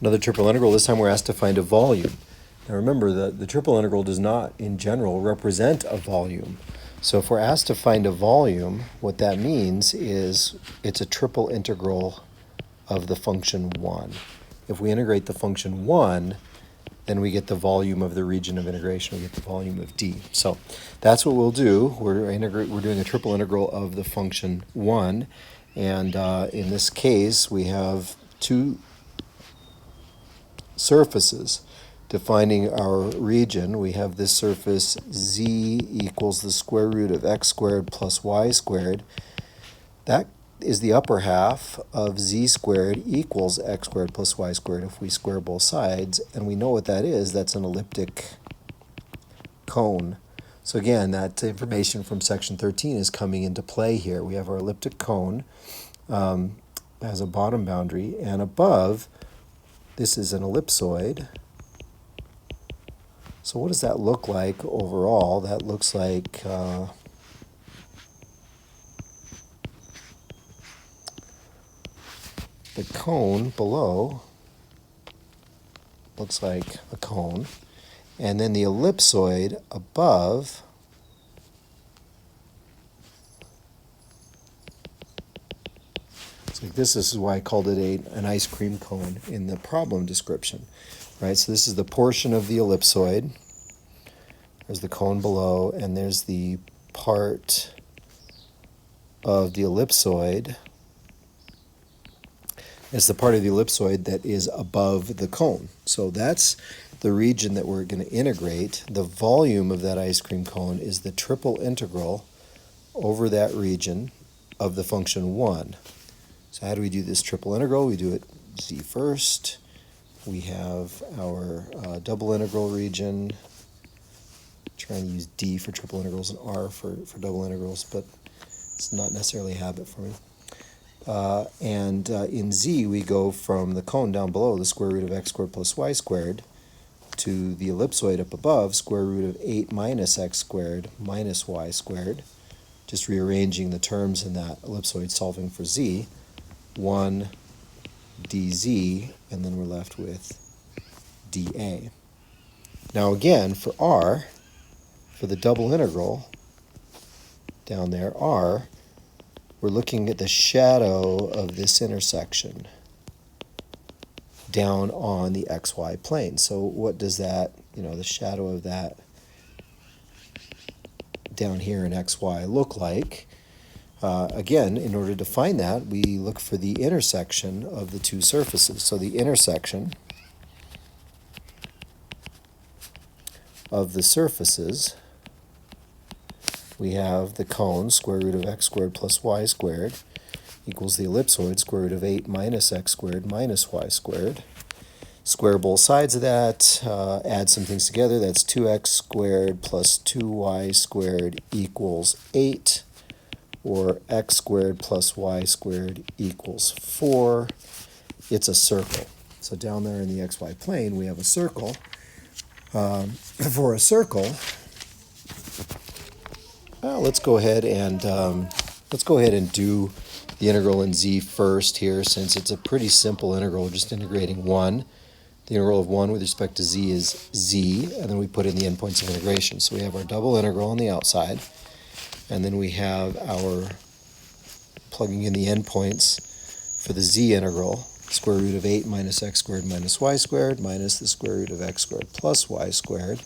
Another triple integral. This time we're asked to find a volume. Now remember that the triple integral does not, in general, represent a volume. So if we're asked to find a volume, what that means is it's a triple integral of the function 1. If we integrate the function 1, then we get the volume of the region of integration. We get the volume of D. So that's what we'll do. We're doing a triple integral of the function 1. And in this case, we have two surfaces defining our region. We have this surface z equals the square root of x squared plus y squared. That is the upper half of z squared equals x squared plus y squared if we square both sides. And we know what that is. That's an elliptic cone. So again, that information from section 13 is coming into play here. We have our elliptic cone as a bottom boundary, and above, this is an ellipsoid. So what does that look like overall? That looks like the cone below looks like a cone, and then the ellipsoid above like this. This is why I called it an ice cream cone in the problem description, right? So this is the portion of the ellipsoid. There's the cone below, and there's the part of the ellipsoid. It's the part of the ellipsoid that is above the cone. So that's the region that we're going to integrate. The volume of that ice cream cone is the triple integral over that region of the function 1. So how do we do this triple integral? We do it z first. We have our double integral region. Try and use D for triple integrals and R for double integrals, but it's not necessarily a habit for me. In z, we go from the cone down below, the square root of x squared plus y squared, to the ellipsoid up above, square root of 8 minus x squared minus y squared. Just rearranging the terms in that ellipsoid, solving for z. 1 dz, and then we're left with dA. Now again, for r, for the double integral down there, r, we're looking at the shadow of this intersection down on the xy plane. So what does that, the shadow of that down here in xy look like? Again, in order to find that, we look for the intersection of the two surfaces. So the intersection of the surfaces, we have the cone, square root of x squared plus y squared, equals the ellipsoid, square root of 8 minus x squared minus y squared. Square both sides of that, add some things together. That's 2x squared plus 2y squared equals 8. Or x squared plus y squared equals 4. It's a circle. So down there in the xy plane, we have a circle. For a circle, let's go ahead and do the integral in z first here, since it's a pretty simple integral, just integrating 1. The integral of 1 with respect to z is z, and then we put in the endpoints of integration. So we have our double integral on the outside. And then we have our plugging in the endpoints for the z integral, square root of 8 minus x squared minus y squared minus the square root of x squared plus y squared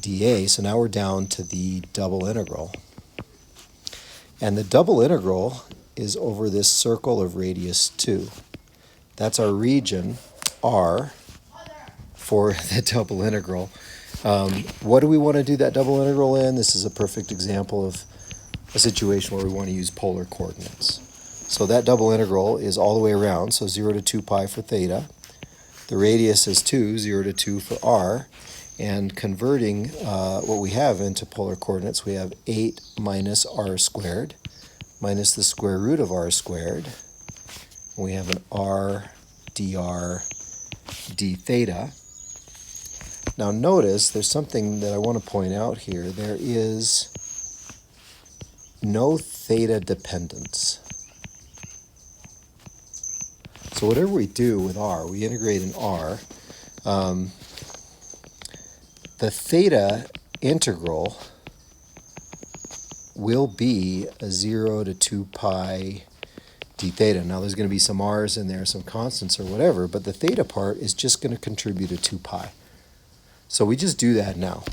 dA. So now we're down to the double integral. And the double integral is over this circle of radius 2. That's our region, R, for the double integral. What do we want to do that double integral in? This is a perfect example of a situation where we want to use polar coordinates. So that double integral is all the way around, so 0 to 2 pi for theta. The radius is 2, 0 to 2 for r. And converting what we have into polar coordinates, we have 8 minus r squared minus the square root of r squared. And we have an r dr d theta. Now notice there's something that I want to point out here. There is no theta dependence. So whatever we do with r, we integrate in r. The theta integral will be a 0 to 2 pi d theta. Now there's going to be some r's in there, some constants or whatever, but the theta part is just going to contribute to 2 pi. So we just do that now.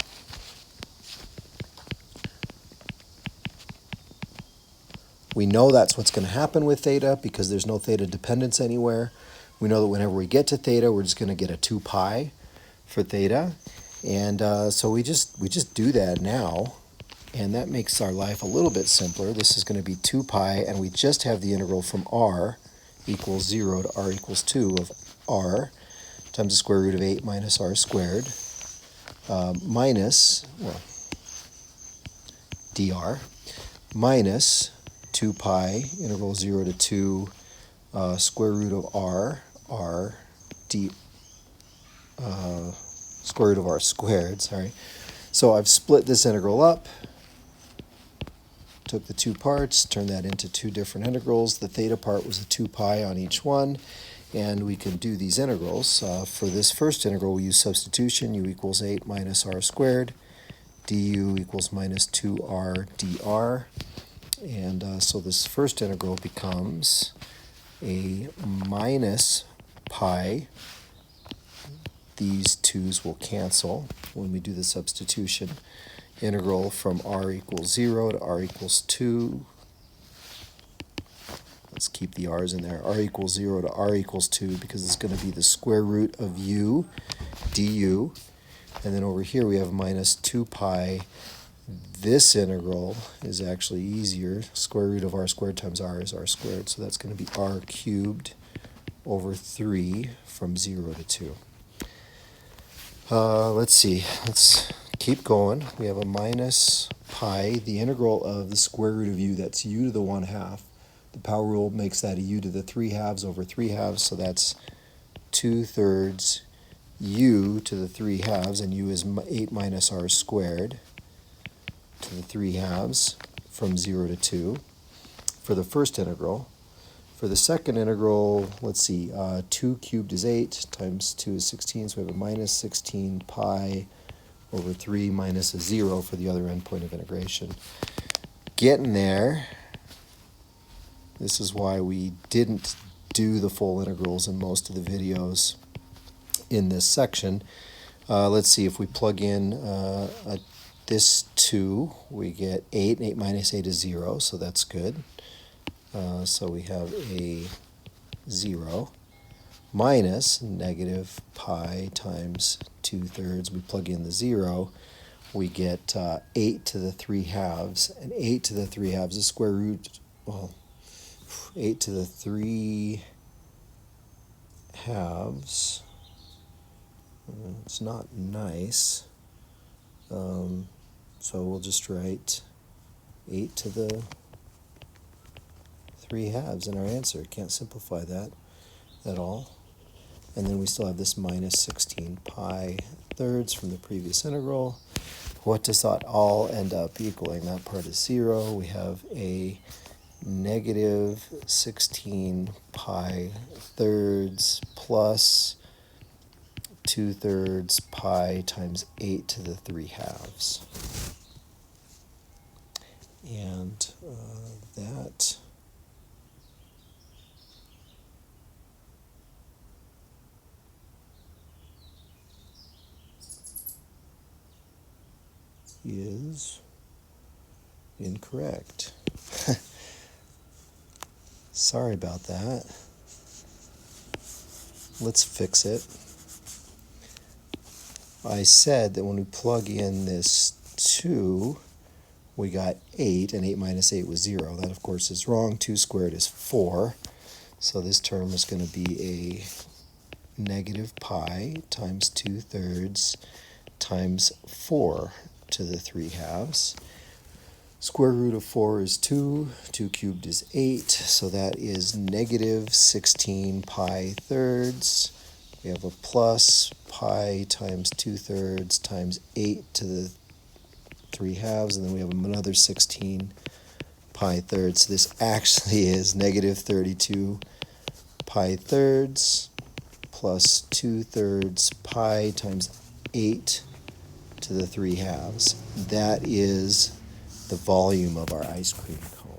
We know that's what's going to happen with theta because there's no theta dependence anywhere. We know that whenever we get to theta, we're just going to get a 2 pi for theta. And so we just do that now. And that makes our life a little bit simpler. This is going to be 2 pi, and we just have the integral from r equals 0 to r equals 2 of r times the square root of 8 minus r squared minus, well, dr minus 2 pi integral 0 to 2 square root of r square root of r squared, sorry. So I've split this integral up, took the two parts, turned that into two different integrals. The theta part was a 2 pi on each one, and we can do these integrals. For this first integral, we use substitution. U equals 8 minus r squared. Du equals minus 2r dr. And so this first integral becomes a minus pi. These 2's will cancel when we do the substitution. Integral from r equals 0 to r equals 2. Let's keep the r's in there. R equals 0 to r equals 2 because it's going to be the square root of u du. And then over here we have minus 2 pi. This integral is actually easier. Square root of r squared times r is r squared. So that's going to be r cubed over 3 from 0 to 2. Let's see. Let's keep going. We have a minus pi, the integral of the square root of u, that's u to the 1/2. The power rule makes that a u to the 3/2 over 3/2, so that's 2/3 u to the 3/2, and u is 8 minus r squared to the 3/2 from 0 to 2 for the first integral. For the second integral, let's see, 2 cubed is 8 times 2 is 16, so we have a minus 16 pi over 3 minus a 0 for the other endpoint of integration. Getting there. This is why we didn't do the full integrals in most of the videos in this section. Let's see, if we plug in this 2, we get 8, and 8 minus 8 is 0, so that's good. So we have a 0 minus negative pi times 2/3. We plug in the 0, we get 8 to the 3/2, and 8 to the 3/2 is square root, well, 8 to the 3/2. It's not nice. So we'll just write 8 to the 3/2 in our answer. Can't simplify that at all. And then we still have this minus 16 pi thirds from the previous integral. What does that all end up equaling? That part is 0. We have a negative 16 pi thirds plus 2/3 pi times 8 to the 3/2. And that is incorrect. Sorry about that. Let's fix it. I said that when we plug in this 2, we got 8, and 8 minus 8 was 0. That, of course, is wrong. 2 squared is 4. So this term is going to be a negative pi times 2/3 times 4 to the 3/2. Square root of 4 is 2. 2 cubed is 8. So that is negative 16 pi thirds. We have a plus pi times 2/3 times 8 to the 3/2, and then we have another 16 pi thirds. So this actually is negative 32 pi thirds plus 2/3 pi times 8 to the 3 halves. That is the volume of our ice cream cone.